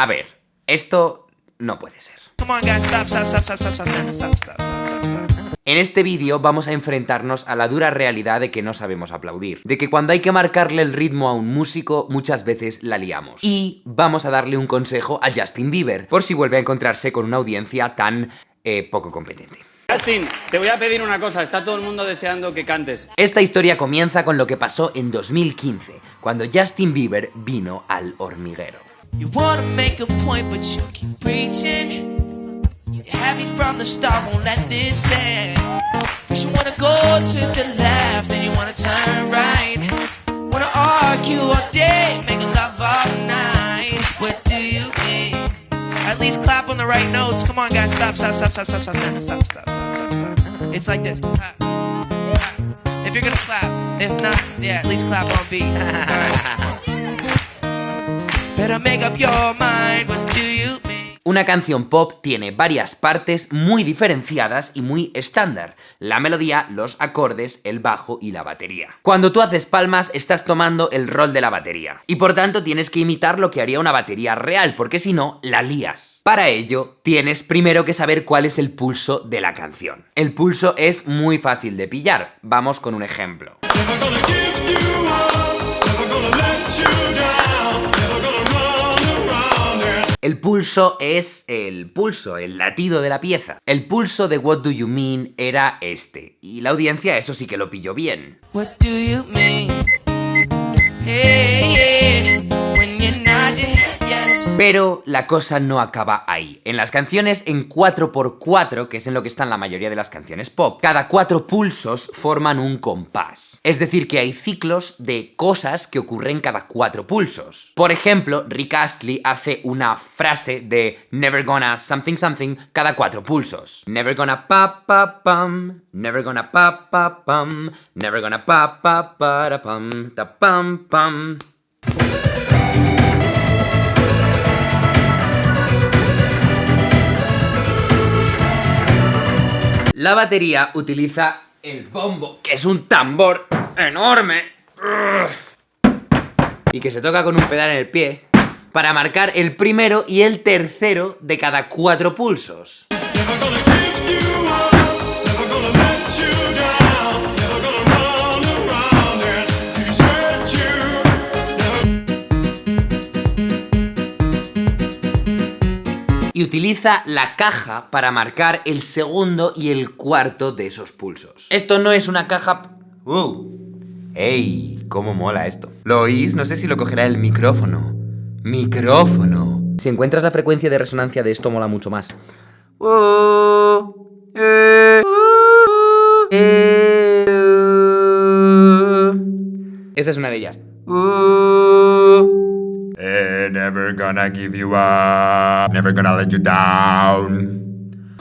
A ver, esto no puede ser. En este vídeo vamos a enfrentarnos a la dura realidad de que no sabemos aplaudir, de que cuando hay que marcarle el ritmo a un músico muchas veces la liamos. Y vamos a darle un consejo a Justin Bieber, por si vuelve a encontrarse con una audiencia tan poco competente. Justin, te voy a pedir una cosa, está todo el mundo deseando que cantes. Esta historia comienza con lo que pasó en 2015, cuando Justin Bieber vino al Hormiguero. You wanna make a point, but you keep preaching. You had me from the start, won't let this end. First you wanna go to the left, then you wanna turn right. Wanna argue all day, make love all night. What do you mean? At least clap on the right notes. Come on, guys, stop. It's like this. Clap. If you're gonna clap, if not, yeah, at least clap on beat. Better make up your mind, what do you mean? Una canción pop tiene varias partes muy diferenciadas y muy estándar: la melodía, los acordes, el bajo y la batería. Cuando tú haces palmas, estás tomando el rol de la batería, y por tanto tienes que imitar lo que haría una batería real, porque si no, la lías. Para ello, tienes primero que saber cuál es el pulso de la canción. El pulso es muy fácil de pillar. Vamos con un ejemplo. El pulso es el pulso, el latido de la pieza. El pulso de What Do You Mean era este, y la audiencia eso sí que lo pilló bien. What do you mean? Hey, yeah, when you're not, yes. Pero la cosa no acaba ahí. En las canciones en 4x4, que es en lo que están la mayoría de las canciones pop, cada 4 pulsos forman un compás. Es decir, que hay ciclos de cosas que ocurren cada 4 pulsos. Por ejemplo, Rick Astley hace una frase de never gonna something something cada 4 pulsos. Never gonna pa pa pum, never gonna pa pa pum, never gonna pa pa para pum, ta pum pum. La batería utiliza el bombo, que es un tambor enorme y que se toca con un pedal en el pie para marcar el primero y el tercero de cada 4 pulsos. Y utiliza la caja para marcar el segundo y el cuarto de esos pulsos. Esto no es una caja... ¡Ey! ¿Cómo mola esto? ¿Lo oís? No sé si lo cogerá el micrófono. ¡Micrófono! Si encuentras la frecuencia de resonancia de esto, mola mucho más. Esa es una de ellas. Never gonna give you up, never gonna let you down.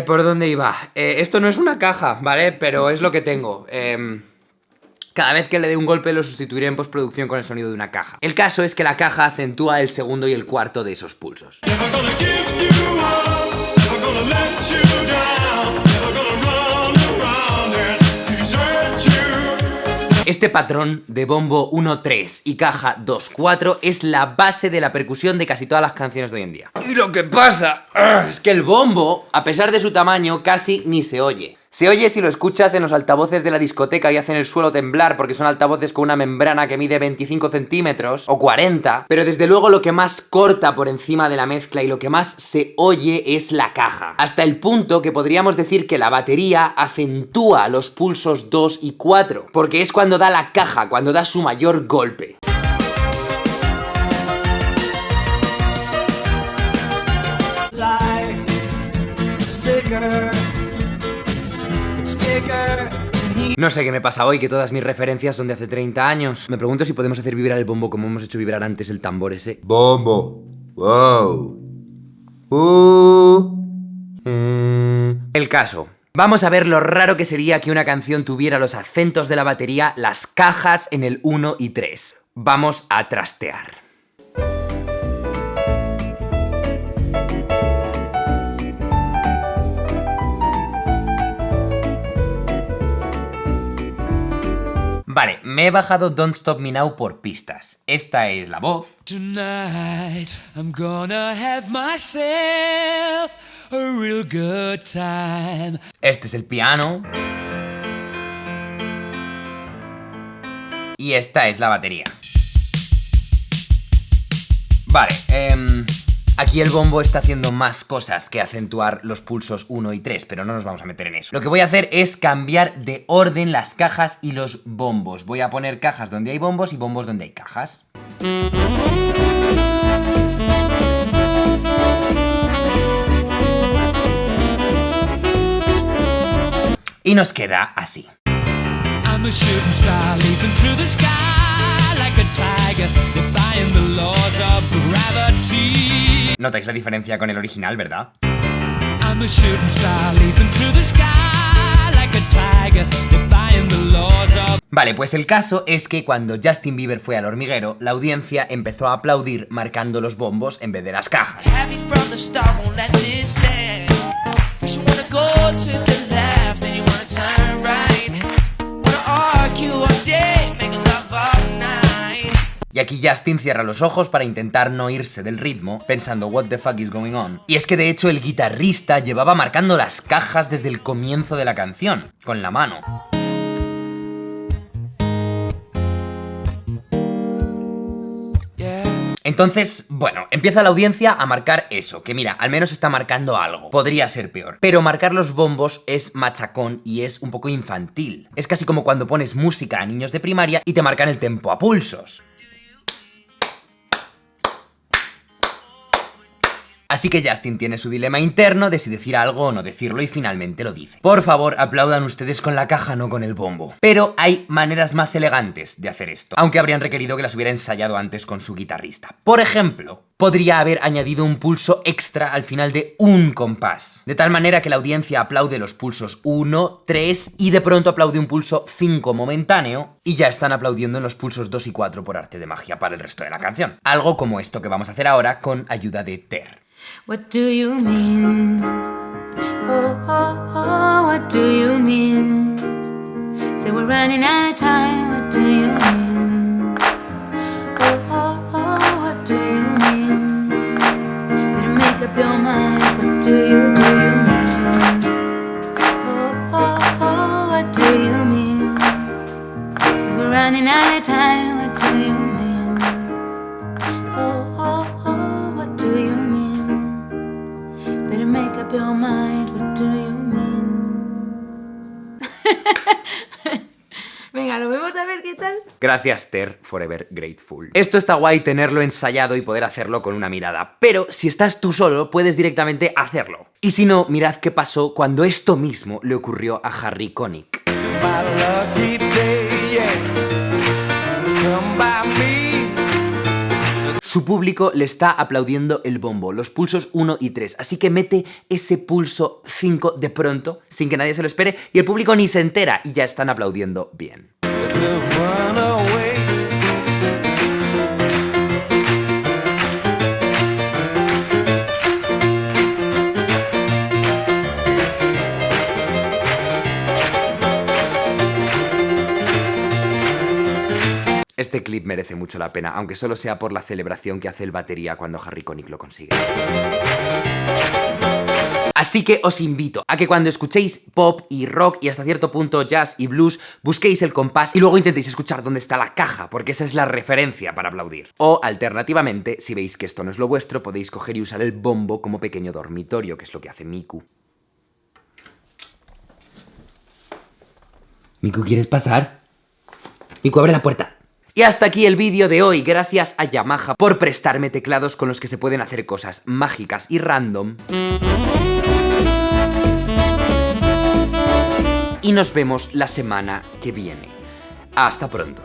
¿Por dónde iba? Esto no es una caja, ¿vale? Pero es lo que tengo. Cada vez que le dé un golpe lo sustituiré en postproducción con el sonido de una caja. El caso es que la caja acentúa el segundo y el cuarto de esos pulsos. Never gonna give you up, never gonna let you down, never gonna run around and desert you. Este patrón de bombo 1-3 y caja 2-4 es la base de la percusión de casi todas las canciones de hoy en día. Y lo que pasa es que el bombo, a pesar de su tamaño, casi ni se oye. Se oye si lo escuchas en los altavoces de la discoteca y hacen el suelo temblar porque son altavoces con una membrana que mide 25 centímetros o 40, pero desde luego lo que más corta por encima de la mezcla y lo que más se oye es la caja. Hasta el punto que podríamos decir que la batería acentúa los pulsos 2 y 4, porque es cuando da la caja, cuando da su mayor golpe. No sé qué me pasa hoy, que todas mis referencias son de hace 30 años. Me pregunto si podemos hacer vibrar el bombo como hemos hecho vibrar antes el tambor ese. Bombo. Wow. El caso. Vamos a ver lo raro que sería que una canción tuviera los acentos de la batería, las cajas en el 1 y 3. Vamos a trastear. Vale, me he bajado Don't Stop Me Now por pistas. Esta es la voz. Tonight I'm gonna have myself a real good time. Este es el piano. Y esta es la batería. Vale, aquí el bombo está haciendo más cosas que acentuar los pulsos 1 y 3, pero no nos vamos a meter en eso. Lo que voy a hacer es cambiar de orden las cajas y los bombos. Voy a poner cajas donde hay bombos y bombos donde hay cajas. Y nos queda así. I'm a shooting star leaping through the sky like a tiger, defying the laws of gravity. ¿Notáis la diferencia con el original, verdad? I'm a shooting star leaping through the sky like a tiger, defying the laws of... Vale, pues el caso es que cuando Justin Bieber fue al hormiguero, la audiencia empezó a aplaudir marcando los bombos en vez de las cajas. Happy from the start, won't let this end. First you wanna go to the left, then you wanna turn right. Wanna argue all day, make love all night. Y aquí Justin cierra los ojos para intentar no irse del ritmo, pensando what the fuck is going on. Y es que de hecho el guitarrista llevaba marcando las cajas desde el comienzo de la canción, con la mano. Entonces, bueno, empieza la audiencia a marcar eso, que mira, al menos está marcando algo. Podría ser peor. Pero marcar los bombos es machacón y es un poco infantil. Es casi como cuando pones música a niños de primaria y te marcan el tempo a pulsos. Así que Justin tiene su dilema interno de si decir algo o no decirlo y finalmente lo dice. Por favor, aplaudan ustedes con la caja, no con el bombo. Pero hay maneras más elegantes de hacer esto, aunque habrían requerido que las hubiera ensayado antes con su guitarrista. Por ejemplo, podría haber añadido un pulso extra al final de un compás, de tal manera que la audiencia aplaude los pulsos 1, 3 y de pronto aplaude un pulso 5 momentáneo y ya están aplaudiendo en los pulsos 2 y 4 por arte de magia para el resto de la canción. Algo como esto que vamos a hacer ahora con ayuda de Ter. What do you mean? Oh, oh, oh, what do you mean? Say we're running out of time, what do you mean? Oh, oh, oh, what do you mean? Better make up your mind, what do you mean? Oh, oh, oh, what do you mean? Since we're running out of time, what do you mean? Oh, oh, oh, what do you mean? Better make up your mind, what do you mean? Venga, lo vemos a ver qué tal. Gracias, Ter, forever grateful. Esto está guay tenerlo ensayado y poder hacerlo con una mirada, pero si estás tú solo, puedes directamente hacerlo. Y si no, mirad qué pasó cuando esto mismo le ocurrió a Harry Connick. Su público le está aplaudiendo el bombo, los pulsos 1 y 3, así que mete ese pulso 5 de pronto, sin que nadie se lo espere, y el público ni se entera y ya están aplaudiendo bien. Este clip merece mucho la pena, aunque solo sea por la celebración que hace el batería cuando Harry Connick lo consigue. Así que os invito a que cuando escuchéis pop y rock y hasta cierto punto jazz y blues, busquéis el compás y luego intentéis escuchar dónde está la caja, porque esa es la referencia para aplaudir. O, alternativamente, si veis que esto no es lo vuestro, podéis coger y usar el bombo como pequeño dormitorio, que es lo que hace Miku. Miku, ¿quieres pasar? Miku, abre la puerta. Y hasta aquí el vídeo de hoy, gracias a Yamaha por prestarme teclados con los que se pueden hacer cosas mágicas y random. Y nos vemos la semana que viene. Hasta pronto.